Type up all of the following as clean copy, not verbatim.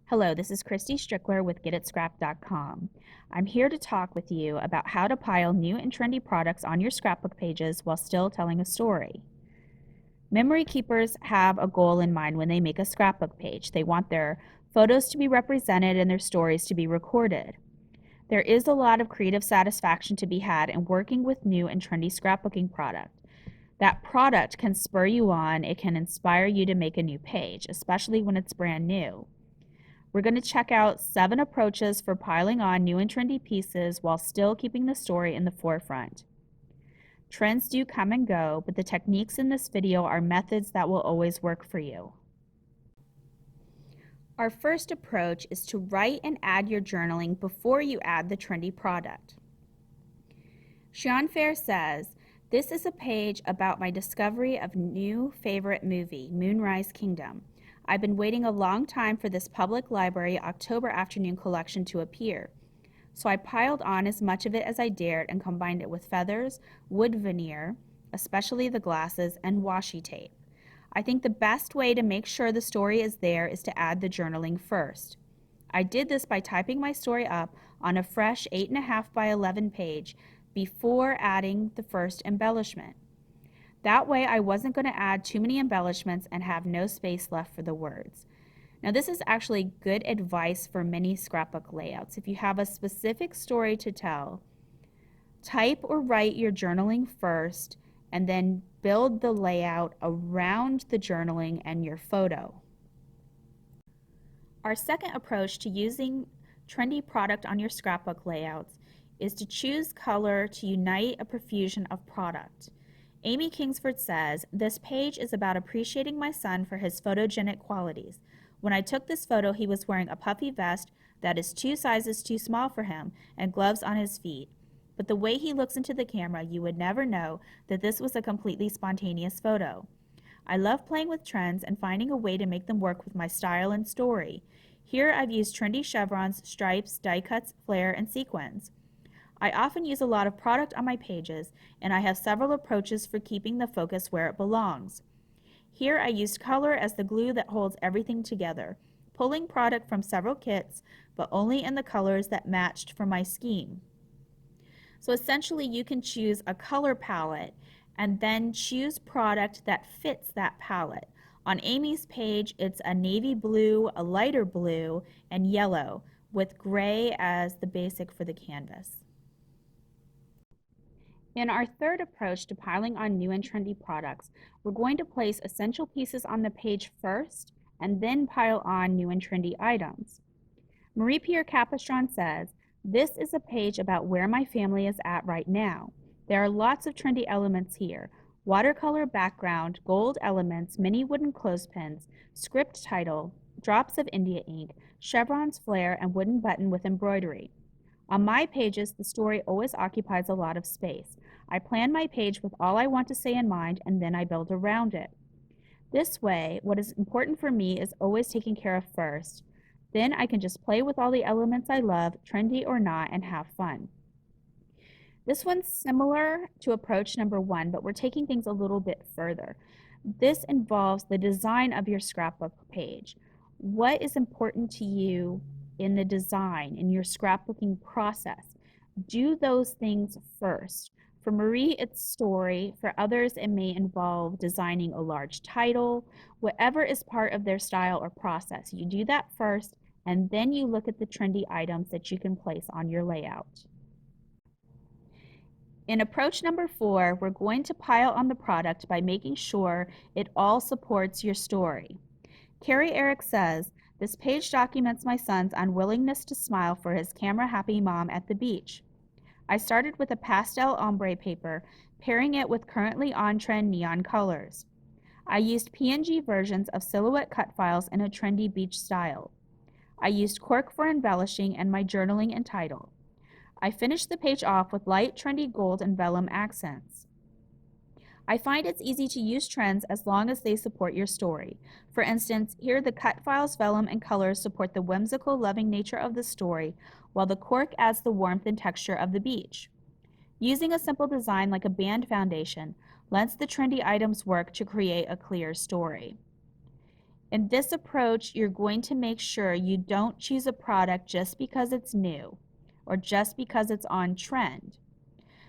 Hello, this is Christy Strickler with GetItScrapped.com. I'm here to talk with you about how to pile new and trendy products on your scrapbook pages while still telling a story. Memory keepers have a goal in mind when they make a scrapbook page. They want their photos to be represented and their stories to be recorded. There is a lot of creative satisfaction to be had in working with new and trendy scrapbooking product. That product can spur you on, it can inspire you to make a new page, especially when it's brand new. We're going to check out 7 approaches for piling on new and trendy pieces while still keeping the story in the forefront. Trends do come and go, but the techniques in this video are methods that will always work for you. Our first approach is to write and add your journaling before you add the trendy product. Sean Fair says, "This is a page about my discovery of new favorite movie, Moonrise Kingdom. I've been waiting a long time for this public library October afternoon collection to appear. So I piled on as much of it as I dared and combined it with feathers, wood veneer, especially the glasses, and washi tape. I think the best way to make sure the story is there is to add the journaling first. I did this by typing my story up on a fresh 8.5 by 11 page before adding the first embellishment. That way I wasn't going to add too many embellishments and have no space left for the words." Now this is actually good advice for many scrapbook layouts. If you have a specific story to tell, type or write your journaling first and then build the layout around the journaling and your photo. Our second approach to using trendy product on your scrapbook layouts is to choose color to unite a profusion of product. Amy Kingsford says, "This page is about appreciating my son for his photogenic qualities. When I took this photo, he was wearing a puffy vest that is 2 sizes too small for him and gloves on his feet. But the way he looks into the camera, you would never know that this was a completely spontaneous photo. I love playing with trends and finding a way to make them work with my style and story. Here I've used trendy chevrons, stripes, die cuts, flare, and sequins. I often use a lot of product on my pages, and I have several approaches for keeping the focus where it belongs. Here I used color as the glue that holds everything together, pulling product from several kits, but only in the colors that matched for my scheme." So essentially you can choose a color palette and then choose product that fits that palette. On Amy's page, it's a navy blue, a lighter blue, and yellow, with gray as the basic for the canvas. In our third approach to piling on new and trendy products, we're going to place essential pieces on the page first and then pile on new and trendy items. Marie-Pierre Capistran says, "This is a page about where my family is at right now. There are lots of trendy elements here. Watercolor background, gold elements, mini wooden clothespins, script title, drops of India ink, chevrons, flare, and wooden button with embroidery. On my pages, the story always occupies a lot of space. I plan my page with all I want to say in mind, and then I build around it. This way, what is important for me is always taken care of first. Then I can just play with all the elements I love, trendy or not, and have fun." This one's similar to approach number 1, but we're taking things a little bit further. This involves the design of your scrapbook page. What is important to you in the design, in your scrapbooking process? Do those things first. For Marie, it's story. For others, it may involve designing a large title. Whatever is part of their style or process, you do that first, and then you look at the trendy items that you can place on your layout. In approach number 4, we're going to pile on the product by making sure it all supports your story. Carrie Eric says, "This page documents my son's unwillingness to smile for his camera-happy mom at the beach. I started with a pastel ombre paper, pairing it with currently on-trend neon colors. I used PNG versions of silhouette cut files in a trendy beach style. I used cork for embellishing and my journaling and title. I finished the page off with light trendy gold and vellum accents. I find it's easy to use trends as long as they support your story. For instance, here the cut files, vellum, and colors support the whimsical, loving nature of the story, while the cork adds the warmth and texture of the beach. Using a simple design like a band foundation lets the trendy items work to create a clear story." In this approach, you're going to make sure you don't choose a product just because it's new or just because it's on trend.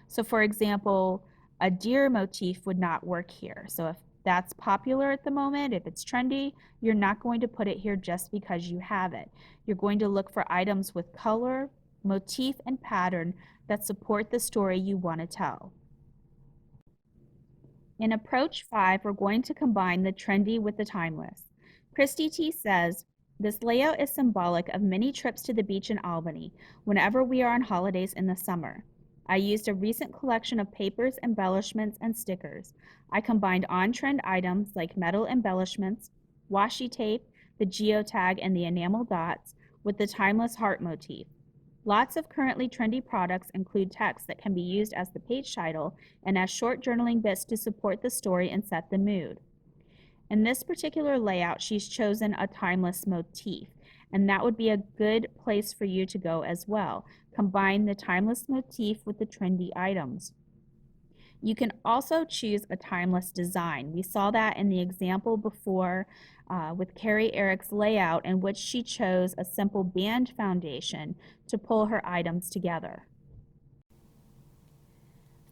So for example, a deer motif would not work here. So if that's popular at the moment, if it's trendy, you're not going to put it here just because you have it. You're going to look for items with color, motif, and pattern that support the story you want to tell. In approach 5, we're going to combine the trendy with the timeless. Christy T says, this layout is symbolic of many trips to the beach in Albany whenever we are on holidays in the summer. I used a recent collection of papers, embellishments, and stickers. I combined on-trend items like metal embellishments, washi tape, the geotag, and the enamel dots with the timeless heart motif. Lots of currently trendy products include text that can be used as the page title and as short journaling bits to support the story and set the mood. In this particular layout, she's chosen a timeless motif, and that would be a good place for you to go as well. Combine the timeless motif with the trendy items. You can also choose a timeless design. We saw that in the example before with Carrie Eric's layout, in which she chose a simple band foundation to pull her items together.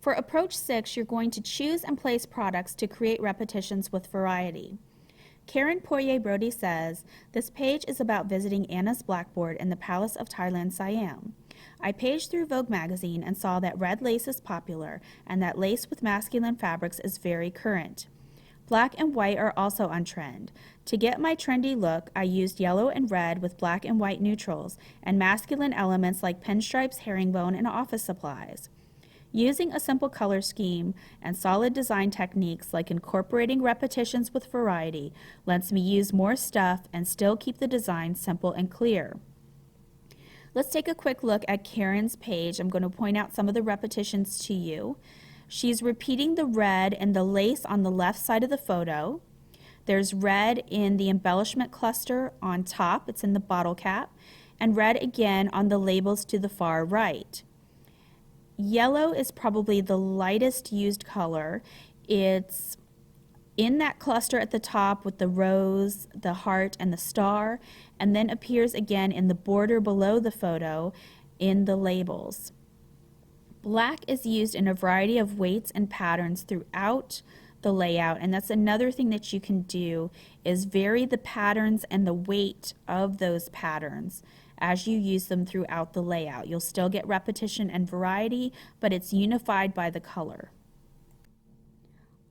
For approach 6, you're going to choose and place products to create repetitions with variety. Karen Poirier Brody says, this page is about visiting Anna's blackboard in the Palace of Thailand, Siam. I paged through Vogue magazine and saw that red lace is popular and that lace with masculine fabrics is very current. Black and white are also on trend. To get my trendy look, I used yellow and red with black and white neutrals and masculine elements like pinstripes, herringbone, and office supplies. Using a simple color scheme and solid design techniques like incorporating repetitions with variety lets me use more stuff and still keep the design simple and clear. Let's take a quick look at Karen's page. I'm going to point out some of the repetitions to you. She's repeating the red and the lace on the left side of the photo. There's red in the embellishment cluster on top, it's in the bottle cap, and red again on the labels to the far right. Yellow is probably the lightest used color. It's in that cluster at the top with the rose, the heart, and the star, and then appears again in the border below the photo in the labels. Black is used in a variety of weights and patterns throughout the layout, and that's another thing that you can do is vary the patterns and the weight of those patterns as you use them throughout the layout. You'll still get repetition and variety, but it's unified by the color.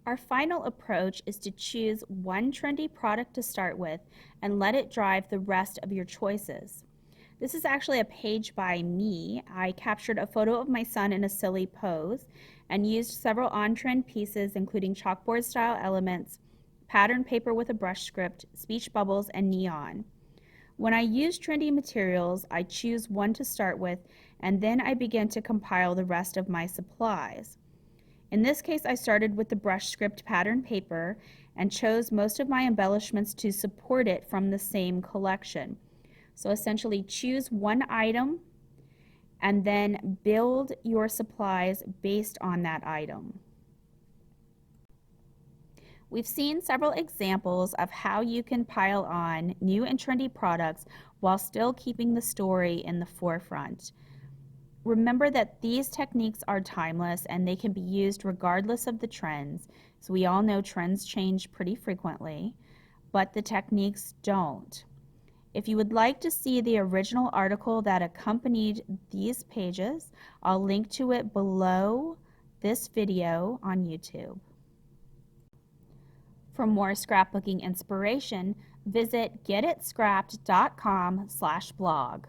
Our final approach is to choose one trendy product to start with and let it drive the rest of your choices. This is actually a page by me. I captured a photo of my son in a silly pose and used several on-trend pieces, including chalkboard-style elements, pattern paper with a brush script, speech bubbles, and neon. When I use trendy materials, I choose one to start with, and then I begin to compile the rest of my supplies. In this case, I started with the brush script pattern paper and chose most of my embellishments to support it from the same collection. So essentially choose one item and then build your supplies based on that item. We've seen several examples of how you can pile on new and trendy products while still keeping the story in the forefront. Remember that these techniques are timeless and they can be used regardless of the trends. So we all know trends change pretty frequently, but the techniques don't. If you would like to see the original article that accompanied these pages, I'll link to it below this video on YouTube. For more scrapbooking inspiration, visit getitscrapped.com/blog.